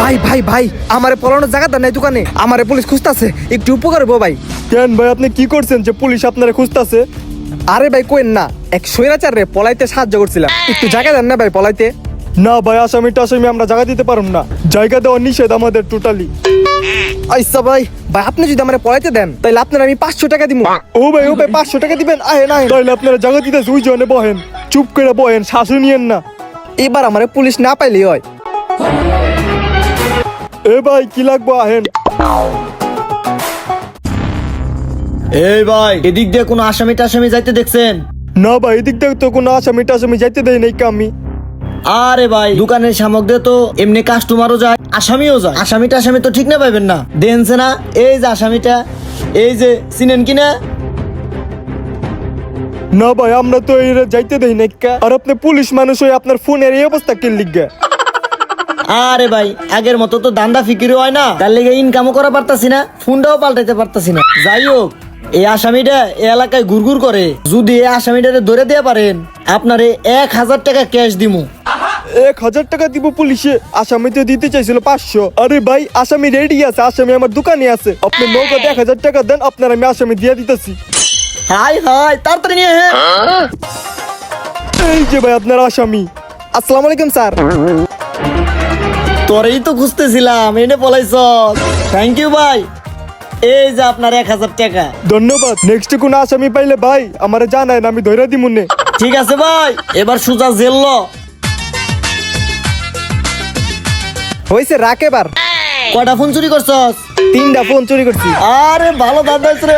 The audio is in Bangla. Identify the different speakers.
Speaker 1: ভাই ভাই ভাই আমারে পলানোর জায়গাটা নাই দোকানে, আমারে পুলিশ খুঁজতাছে, একটু উপকার হবো ভাই।
Speaker 2: কেন ভাই আপনি কি করছেন যে পুলিশ আপনারা খুঁজতাছে?
Speaker 1: আরে ভাই কোয়েন না, এক স্বৈরাচার রে পলাইতে সাহায্য করছিলাম, একটু জায়গা দেন না ভাই পলাইতে।
Speaker 2: না ভাই, আসামি আমরা জায়গা দিতে পারুম না, জায়গা দেওয়া নিষেধ আমাদের টোটালি।
Speaker 1: আচ্ছা ভাই, ভাই আপনি যদি আমারে পলাইতে দেন তাহলে আপনার আমি 500 টাকা দিব।
Speaker 2: ও ভাই 500 টাকা দিবেন? আহে না, তাহলে আপনারা জায়গা দিতে সুই জনে বহেন, চুপ করে বহেন, শাসন নিয়েন না।
Speaker 1: এবার আমারে পুলিশ না পাইলেই হয়।
Speaker 2: এ ভাই কি লাগবো, আহেন।
Speaker 3: এই ভাই, এদিক দিয়ে কোনো আসামি টাসামি যাইতে দেখছেন?
Speaker 2: না ভাই, এদিক থেকে তো কোনো আসামি টাসামি যাইতে দেয় নাই কামি।
Speaker 3: আরে ভাই, দোকানের সামগ্রী তো এমনি কাস্টমারও যায়, আসামিও যায়, আসামি টাসামি তো ঠিক না পাইবেন না। দেখছে না এই যে আসামিটা, এই যে চিনেন কিনা?
Speaker 2: না ভাই, আমরা তো এরা যাইতে দেই নাই কা। আর আপনি পুলিশ মানুষ হয়ে আপনার ফোনের এই অবস্থা কে লিখা?
Speaker 3: আরে ভাই, আগের মতো তো দান্দা ফিকিরি হয় না, তার লেগে ইনকামও করা পারতাছি না, ফোনটাও পাল্টাইতে পারতাছি না। যাই হোক, এই আসামিটা এই এলাকায় ঘুরঘুর করে, যদি এই আসামিটারে ধরে দিয়ে পারেন আপনারে 1000 টাকা ক্যাশ দিমু।
Speaker 2: 1000 টাকা দিব পুলিশে? আসামি তো দিতে চাইছিল 500। আরে ভাই, আসামি রেডি আছে, আসামি আমার দোকানে আছে, আপনি নগদ 1000 টাকা দেন, আপনার আমি আসামি দিয়ে দিতেছি।
Speaker 3: হাই হাই, তাড়াতাড়ি নিয়ে। হ্যাঁ,
Speaker 2: এই যে ভাই আপনার আসামি।
Speaker 1: আসসালামু আলাইকুম স্যার।
Speaker 3: তোরেই তো খুঁজতেছিলাম, এনে পলাইছ। থ্যাংক ইউ ভাই, এই যে আপনার 1000 টাকা।
Speaker 2: ধন্যবাদ। নেক্সট কোন আসামি পাইলে ভাই আমারে জানায়, আমি ধরে দিমুনে।
Speaker 3: ঠিক আছে ভাই, এবার সোজা জেল ল।
Speaker 1: হইছে রাখ এবার।
Speaker 3: কয়টা ফোন চুরি করছস?
Speaker 1: 3টা ফোন চুরি করছি।
Speaker 3: আরে ভালো দাদা রে।